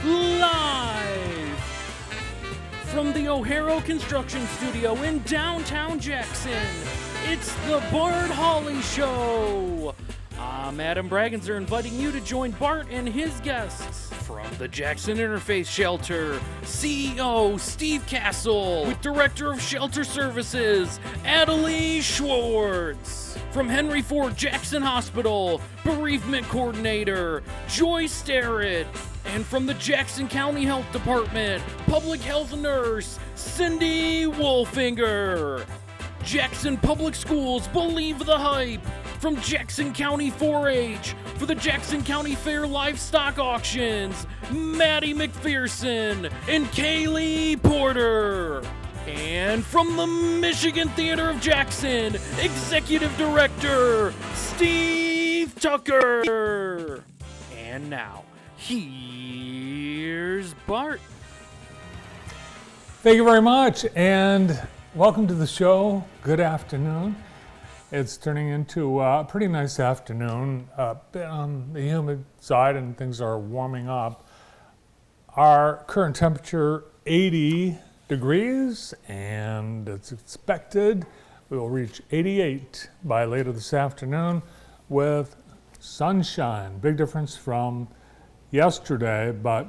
Live from the O'Hara Construction Studio in downtown Jackson, it's the Bart Hawley Show. I'm Adam Bragginser, inviting you to join Bart and his guests from the Jackson Interfaith Shelter, CEO Steve Castle, with Director of Shelter Services, Adelie Schwartz. From Henry Ford Jackson Hospital, Bereavement Coordinator, Joy Starrett. And from the Jackson County Health Department, Public Health Nurse, Cindy Wolfinger. Jackson Public Schools believe the hype. From Jackson County 4-H, for the Jackson County Fair Livestock Auctions, Maddie McPherson and Kaylee Porter. And from the Michigan Theater of Jackson, Executive Director, Steve Tucker. And now, here's Bart. Thank you very much, and welcome to the show. Good afternoon. It's turning into a pretty nice afternoon, a bit on the humid side, and things are warming up. Our current temperature, 80 degrees, and it's expected we will reach 88 by later this afternoon with sunshine. Big difference from yesterday, but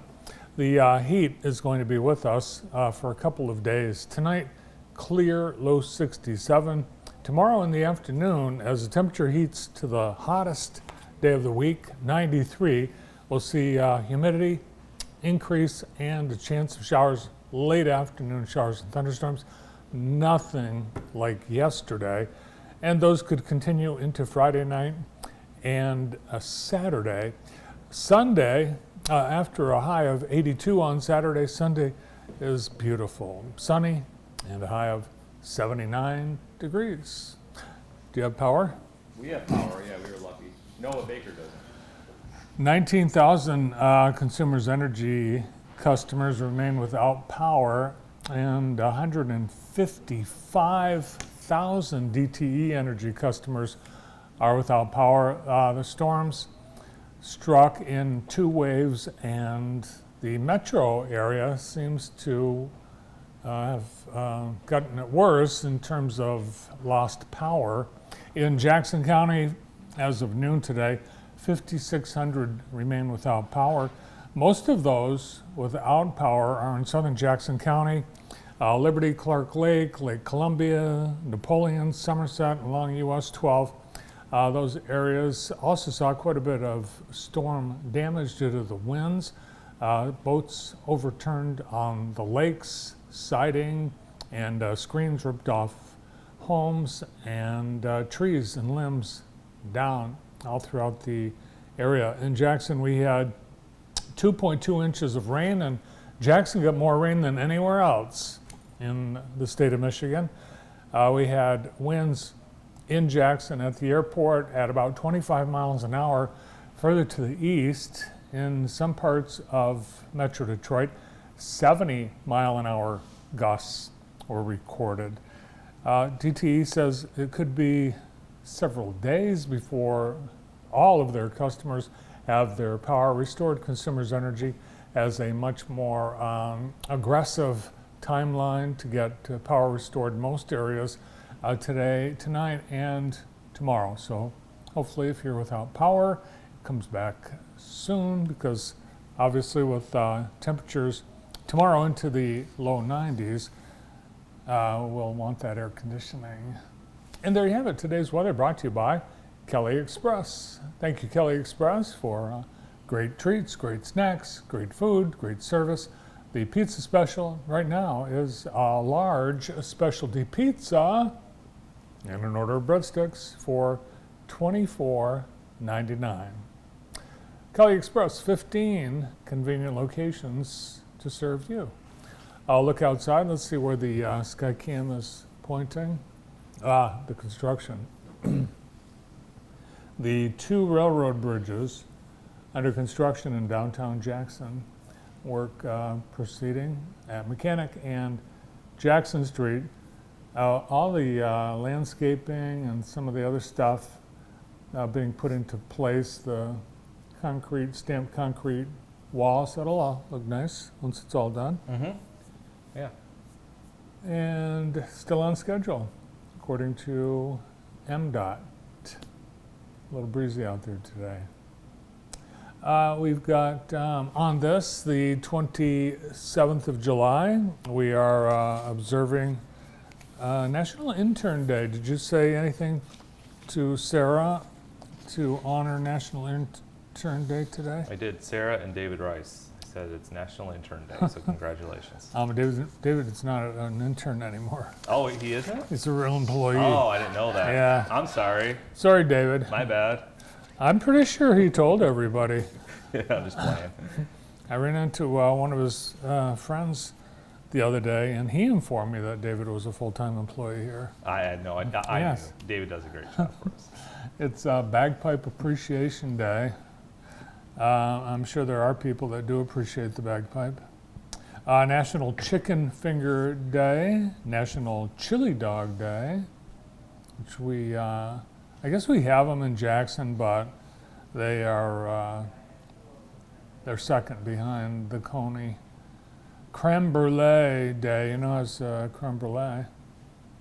the heat is going to be with us for a couple of days. Tonight, clear, low 67. Tomorrow in the afternoon, as the temperature heats to the hottest day of the week, 93, we'll see humidity increase and a chance of showers, late afternoon showers and thunderstorms. Nothing like yesterday. And those could continue into Friday night and Saturday. Sunday, after a high of 82 on Saturday, Sunday is beautiful. Sunny and a high of 79 degrees. Do you have power? We have power, yeah, we were lucky. Noah Baker doesn't. 19,000 Consumers Energy customers remain without power, and 155,000 DTE Energy customers are without power. The storms struck in two waves, and the metro area seems to have gotten it worse in terms of lost power. In Jackson County, as of noon today, 5,600 remain without power. Most of those without power are in southern Jackson County, Liberty, Clark Lake, Lake Columbia, Napoleon, Somerset, along US 12. Those areas also saw quite a bit of storm damage due to the winds. Boats overturned on the lakes, siding, and screens ripped off homes, and trees and limbs down all throughout the area. In Jackson, we had 2.2 inches of rain, and Jackson got more rain than anywhere else in the state of Michigan. We had winds in Jackson at the airport at about 25 miles an hour. Further to the east, in some parts of Metro Detroit, 70 mile an hour gusts were recorded. DTE says it could be several days before all of their customers have their power restored. Consumers Energy has a much more aggressive timeline to get power restored in most areas today, tonight, and tomorrow. So hopefully if you're without power, it comes back soon, because obviously with temperatures tomorrow into the low 90s, we'll want that air conditioning. And there you have it. Today's weather brought to you by Kelly Express. Thank you, Kelly Express, for great treats, great snacks, great food, great service. The pizza special right now is a large specialty pizza and an order of breadsticks for $24.99. Kelly Express, 15 convenient locations to serve you. I'll look outside. Let's see where the sky cam is pointing. The construction. The two railroad bridges under construction in downtown Jackson, work proceeding at Mechanic and Jackson Street. All the landscaping and some of the other stuff being put into place. The stamped concrete walls, that'll all look nice once it's all done. Mm-hmm. Yeah. And still on schedule, according to MDOT. A little breezy out there today. We've got on this, the 27th of July, we are observing National Intern Day. Did you say anything to Sarah to honor National Intern Day today? I did. Sarah and David Rice said it's National Intern Day, so congratulations. David is not an intern anymore. Oh, he isn't? He's a real employee. Oh, I didn't know that. Yeah. I'm sorry. Sorry, David. My bad. I'm pretty sure he told everybody. Yeah, I'm just playing. I ran into one of his friends the other day, and he informed me that David was a full-time employee here. I had no idea. Yes. Knew. David does a great job for us. It's Bagpipe Appreciation Day. I'm sure there are people that do appreciate the bagpipe. National Chicken Finger Day, National Chili Dog Day, which we, I guess we have them in Jackson, but they are, they're second behind the Coney. Creme Brulee Day, you know, it's creme brulee.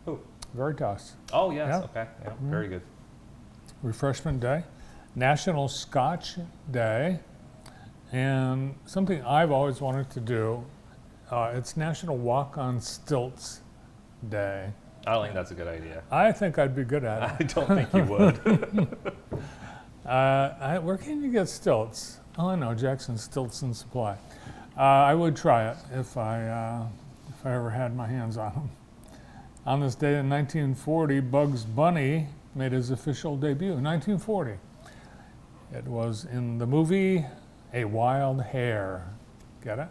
Who? Veritas. Oh, yes. Yeah. Okay. Yeah, very good. Refreshment Day, National Scotch Day, and something I've always wanted to do, it's National Walk on Stilts Day. I don't think that's a good idea. I think I'd be good at I don't think you would. it. Where can you get stilts? Oh, I know, Jackson Stilts and Supply. I would try it if I ever had my hands on them. On this day in 1940, Bugs Bunny made his official debut. 1940. It was in the movie A Wild Hare. Get it?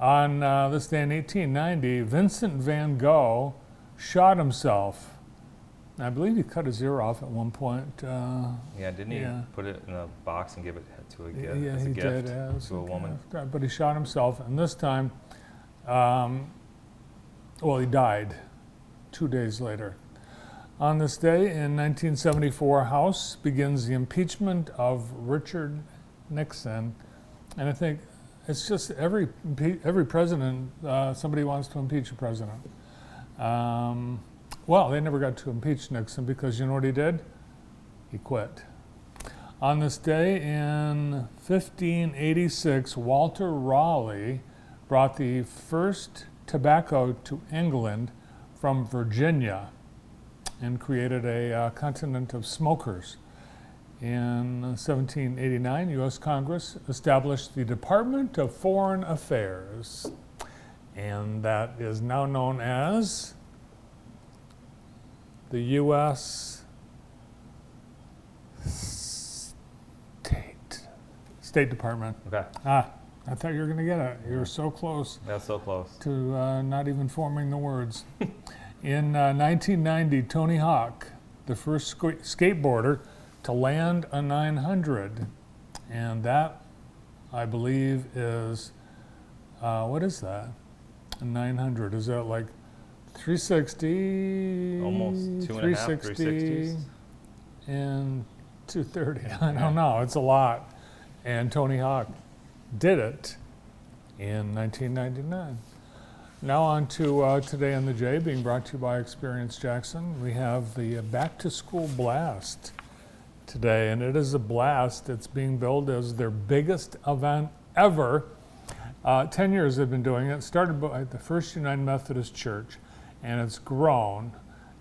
On this day in 1890, Vincent van Gogh shot himself. I believe he cut his ear off at one point. Yeah, didn't he put it in a box and give it to a gift, Yeah, as a he gift did, as to a woman? gift. But he shot himself, and this time, he died 2 days later. On this day in 1974, House begins the impeachment of Richard Nixon, and I think it's just every president, somebody wants to impeach a president. Well, they never got to impeach Nixon because you know what he did? He quit. On this day in 1586, Walter Raleigh brought the first tobacco to England from Virginia and created a continent of smokers. In 1789, U.S. Congress established the Department of Foreign Affairs, and that is now known as the U.S. State Department. Okay. I thought you were going to get it. You were so close That's so close. to not even forming the words. In 1990, Tony Hawk, the first skateboarder to land a 900, and that, I believe, is what is that? A 900? Is that like 360? Almost 2.5, 360s. And 230. I don't know. It's a lot. And Tony Hawk did it in 1999. Now on to Today on the J, being brought to you by Experience Jackson. We have the Back to School Blast today, and it is a blast. It's being billed as their biggest event ever. 10 years they've been doing it. Started by the First United Methodist Church, and it's grown.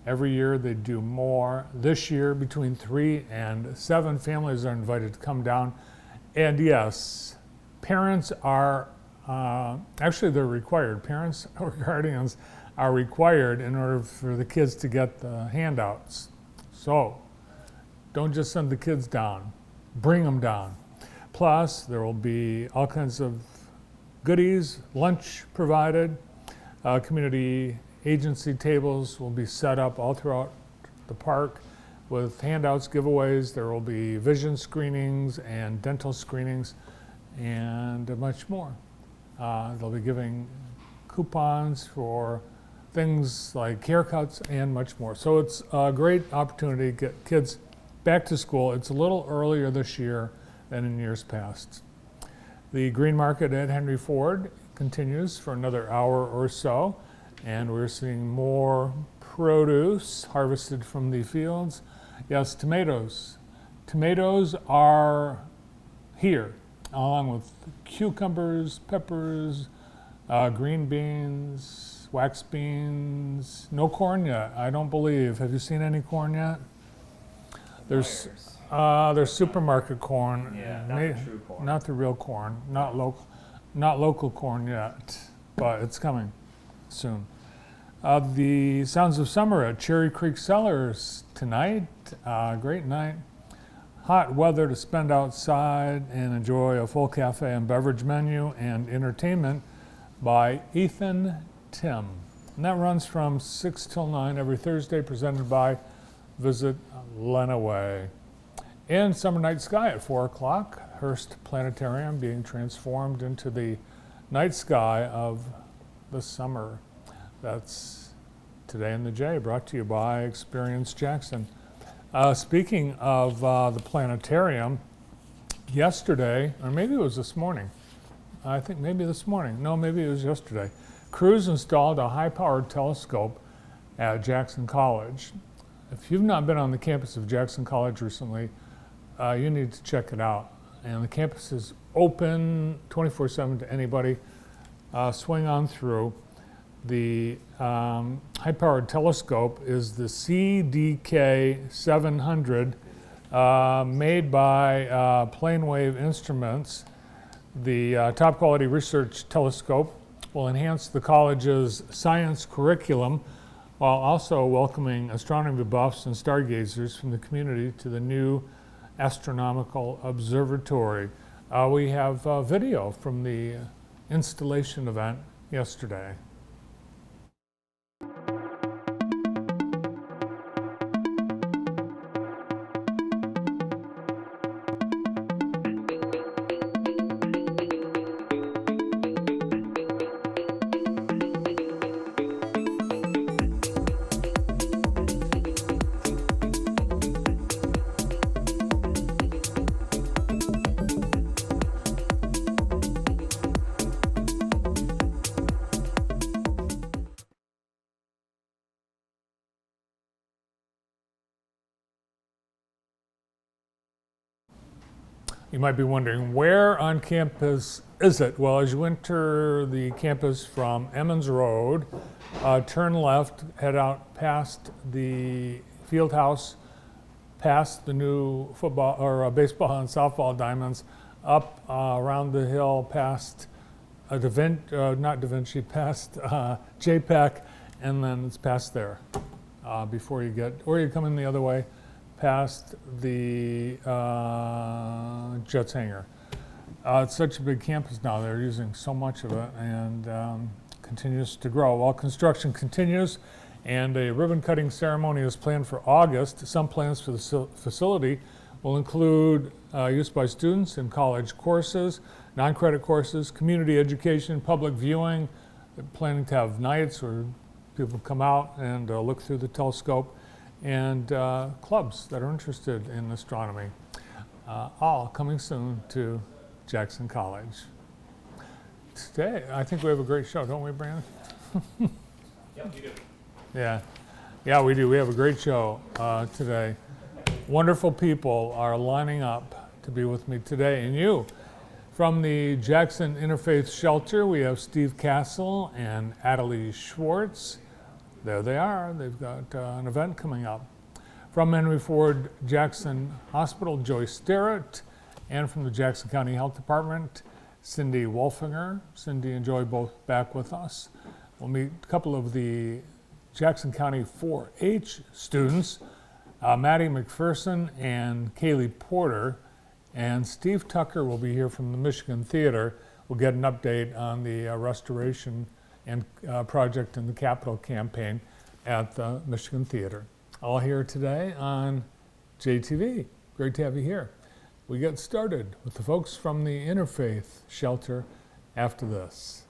Every year they do more. This year, between 3 and 7 families are invited to come down. And yes, parents are, actually they're required. Parents or guardians are required in order for the kids to get the handouts. So don't just send the kids down, bring them down. Plus, there will be all kinds of goodies, lunch provided, community agency tables will be set up all throughout the park with handouts, giveaways. There will be vision screenings and dental screenings and much more. They'll be giving coupons for things like haircuts and much more. So it's a great opportunity to get kids back to school. It's a little earlier this year than in years past. The green market at Henry Ford continues for another hour or so, and we're seeing more produce harvested from the fields. Yes, tomatoes. Tomatoes are here, along with cucumbers, peppers, green beans, wax beans. No corn yet, I don't believe. Have you seen any corn yet? There's supermarket corn. Yeah, not the true corn. Not the real corn, not local corn yet, but it's coming soon. The Sounds of Summer at Cherry Creek Cellars tonight. Great night. Hot weather to spend outside and enjoy a full cafe and beverage menu and entertainment by Ethan Tim. And that runs from 6 till 9 every Thursday, presented by Visit Lenawee. And Summer Night Sky at 4 o'clock, Hearst Planetarium being transformed into the night sky of the summer. That's Today in the J, brought to you by Experience Jackson. Speaking of the planetarium, yesterday, or maybe it was this morning, I think maybe this morning, no, maybe it was yesterday, crews installed a high-powered telescope at Jackson College. If you've not been on the campus of Jackson College recently, you need to check it out. And the campus is open 24/7 to anybody. Swing on through. The high-powered telescope is the CDK 700, made by Plane Wave Instruments. The top-quality research telescope will enhance the college's science curriculum while also welcoming astronomy buffs and stargazers from the community to the new astronomical observatory. We have video from the installation event yesterday. You might be wondering, where on campus is it? Well, as you enter the campus from Emmons Road, turn left, head out past the field house, past the new football or baseball and softball diamonds, up around the hill past past JPEC, and then it's past there before you get, or you come in the other way, past the Jets hangar. It's such a big campus now, they're using so much of it, and continues to grow. While construction continues and a ribbon cutting ceremony is planned for August, some plans for the facility will include use by students in college courses, non-credit courses, community education, public viewing. They're planning to have nights where people come out and look through the telescope, and clubs that are interested in astronomy. All coming soon to Jackson College. Today, I think we have a great show, don't we, Brandon? Yep, you do. Yeah, we do. We have a great show today. Wonderful people are lining up to be with me today, and you. From the Jackson Interfaith Shelter, we have Steve Castle and Adelie Schwartz. There they are. They've got an event coming up. From Henry Ford Jackson Hospital, Joyce Sterrett, and from the Jackson County Health Department, Cindy Wolfinger. Cindy and Joy both back with us. We'll meet a couple of the Jackson County 4-H students, Maddie McPherson and Kaylee Porter, and Steve Tucker will be here from the Michigan Theater. We'll get an update on the restoration and project in the capital campaign at the Michigan Theater. All here today on JTV. Great to have you here. We get started with the folks from the Interfaith Shelter after this.